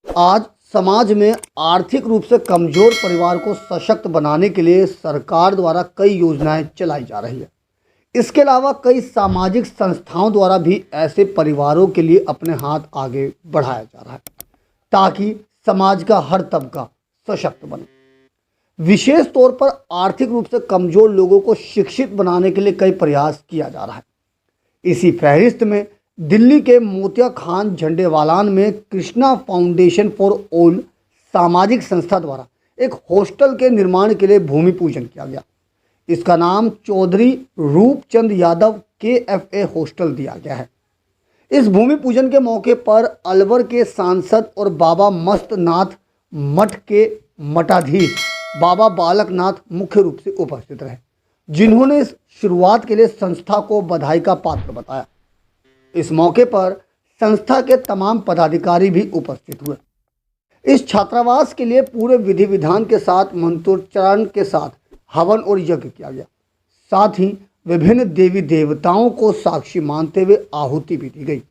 आज समाज में आर्थिक रूप से कमजोर परिवार को सशक्त बनाने के लिए सरकार द्वारा कई योजनाएं चलाई जा रही है। इसके अलावा कई सामाजिक संस्थाओं द्वारा भी ऐसे परिवारों के लिए अपने हाथ आगे बढ़ाया जा रहा है ताकि समाज का हर तबका सशक्त बने। विशेष तौर पर आर्थिक रूप से कमजोर लोगों को शिक्षित बनाने के लिए कई प्रयास किया जा रहा है। इसी फहरिस्त में दिल्ली के मोतिया खान झंडेवालान में कृष्णा फाउंडेशन फॉर ऑल सामाजिक संस्था द्वारा एक हॉस्टल के निर्माण के लिए भूमि पूजन किया गया। इसका नाम चौधरी रूपचंद यादव KFA हॉस्टल दिया गया है। इस भूमि पूजन के मौके पर अलवर के सांसद और बाबा मस्तनाथ मठ के मठाधीश बाबा बालकनाथ मुख्य रूप से उपस्थित रहे, जिन्होंने इस शुरुआत के लिए संस्था को बधाई का पात्र बताया। इस मौके पर संस्था के तमाम पदाधिकारी भी उपस्थित हुए। इस छात्रावास के लिए पूरे विधि विधान के साथ मंत्रोच्चारण के साथ हवन और यज्ञ किया गया। साथ ही विभिन्न देवी देवताओं को साक्षी मानते हुए आहुति भी दी गई।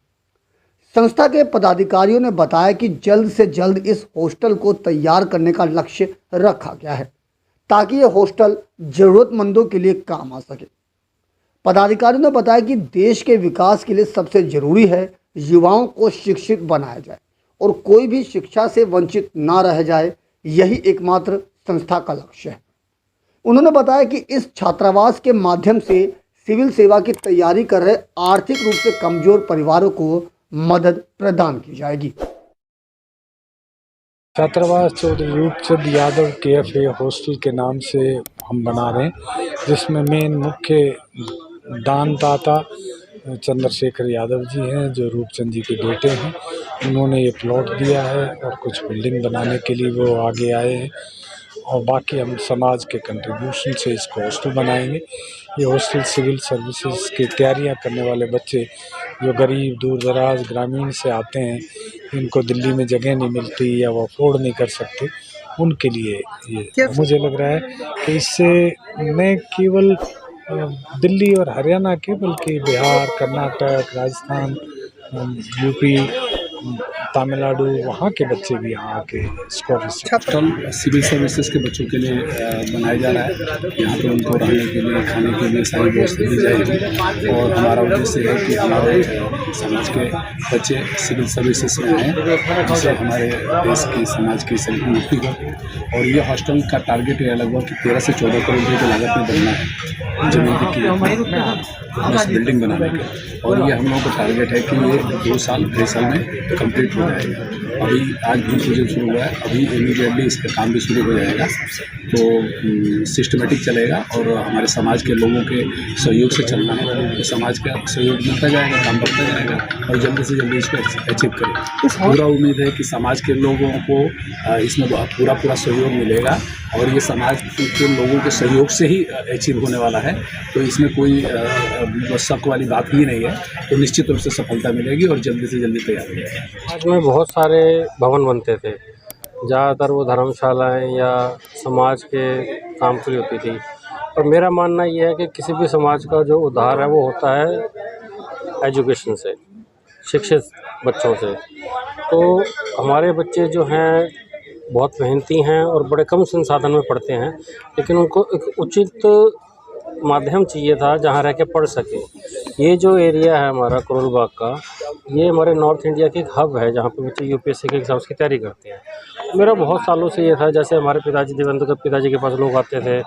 संस्था के पदाधिकारियों ने बताया कि जल्द से जल्द इस हॉस्टल को तैयार करने का लक्ष्य रखा गया है ताकि यह हॉस्टल जरूरतमंदों के लिए काम आ सके। पदाधिकारियों ने बताया कि देश के विकास के लिए सबसे जरूरी है युवाओं को शिक्षित बनाया जाए और कोई भी शिक्षा से वंचित ना रह जाए, यही एकमात्र संस्था का लक्ष्य है। उन्होंने बताया कि इस छात्रावास के माध्यम से सिविल सेवा की तैयारी कर रहे आर्थिक रूप से कमजोर परिवारों को मदद प्रदान की जाएगी। छात्रावास चौधरी रूपचंद यादव KFA हॉस्टल के नाम से हम बना रहे हैं, जिसमें मेन मुख्य दानदाता चंद्रशेखर यादव जी हैं, जो रूपचंद जी के बेटे हैं। उन्होंने ये प्लॉट दिया है और कुछ बिल्डिंग बनाने के लिए वो आगे आए हैं और बाकी हम समाज के कंट्रीब्यूशन से इसको हॉस्टल बनाएंगे। ये हॉस्टल सिविल सर्विसेज की तैयारियां करने वाले बच्चे जो गरीब दूर दराज ग्रामीण से आते हैं, इनको दिल्ली में जगह नहीं मिलती या वो अफोर्ड नहीं कर सकते, उनके लिए ये मुझे लग रहा है कि इससे न केवल दिल्ली और हरियाणा के बल्कि बिहार, कर्नाटक, राजस्थान, UP, तमिलनाडु, वहाँ के बच्चे भी यहाँ आके स्कॉलरशिप हॉस्टल सिविल सर्विसेज के बच्चों के लिए बनाया जा रहा है। यहाँ पे उनको रहने के लिए, खाने के लिए सारी व्यवस्था दी जाएगी और हमारा उद्देश्य है कि हमारे समाज के बच्चे सिविल सर्विसेज में आएँ, जिससे हमारे देश की समाज की सभी उन्नति हो। और ये हॉस्टल का टारगेट है लगभग 13 से 14 करोड़ रुपये की लागत में बनना है, जमीन की कीमत बिल्डिंग बनाने के। और ये हम लोगों का टारगेट है कि ये 2 साल 2.5 साल में कंप्लीट हो जाएगा। अभी आज भी प्रोजेक्ट शुरू हुआ है, अभी इमीडिएटली इसका काम भी शुरू हो जाएगा। तो सिस्टमेटिक चलेगा और हमारे समाज के लोगों के सहयोग से चलना है। तो समाज का सहयोग मिलता जाएगा, काम बढ़ता जाएगा और जल्दी से जल्दी इसको अचीव करें। पूरा उम्मीद है कि समाज के लोगों को इसमें पूरा सहयोग मिलेगा और ये समाज के लोगों के सहयोग से ही अचीव होने वाला है। तो इसमें कोई शक वाली बात ही नहीं है। तो निश्चित रूप से सफलता मिलेगी और जल्दी से जल्दी तैयार हो जाएगी। आज में बहुत सारे भवन बनते थे, ज़्यादातर वो धर्मशालाएं या समाज के काम के लिए होती थी। और मेरा मानना ये है कि किसी भी समाज का जो उद्धार है वो होता है एजुकेशन से, शिक्षित बच्चों से। तो हमारे बच्चे जो हैं बहुत मेहनती हैं और बड़े कम संसाधन में पढ़ते हैं, लेकिन उनको एक उचित माध्यम चाहिए था जहाँ रह के पढ़ सके। ये जो एरिया है हमारा करोल बाग का, ये हमारे नॉर्थ इंडिया की एक हब है जहाँ पे बच्चे UPSC के एग्ज़ाम्स की तैयारी करते हैं। मेरा बहुत सालों से ये था, जैसे हमारे पिताजी दिवंगत पिताजी के पास लोग आते थे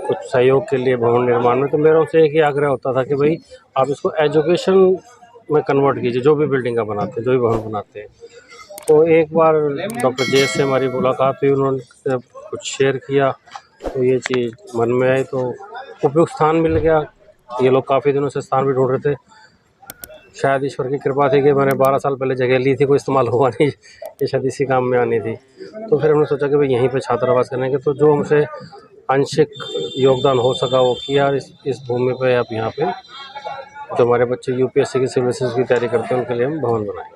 कुछ सहयोग के लिए भवन निर्माण में, तो मेरा उनसे एक ही आग्रह होता था कि भाई आप इसको एजुकेशन में कन्वर्ट कीजिए, जो भी बिल्डिंग बनाते हैं, जो भी भवन बनाते हैं। तो एक बार डॉक्टर JS से हमारी मुलाकात हुई, उन्होंने कुछ शेयर किया तो ये चीज़ मन में आई, तो उपयुक्त स्थान मिल गया। ये लोग काफ़ी दिनों से स्थान भी ढूंढ रहे थे। शायद ईश्वर की कृपा थी कि मैंने 12 साल पहले जगह ली थी, कोई इस्तेमाल हुआ नहीं, ये शायद इसी काम में आनी थी। तो फिर हमने सोचा कि भाई यहीं पे छात्रावास करने के, तो जो हमसे आंशिक योगदान हो सका वो किया। इस भूमि पे अब यहाँ पे जो हमारे बच्चे UPSC की सिविल सर्विसेज की तैयारी करते हैं उनके लिए हम भवन बनाए।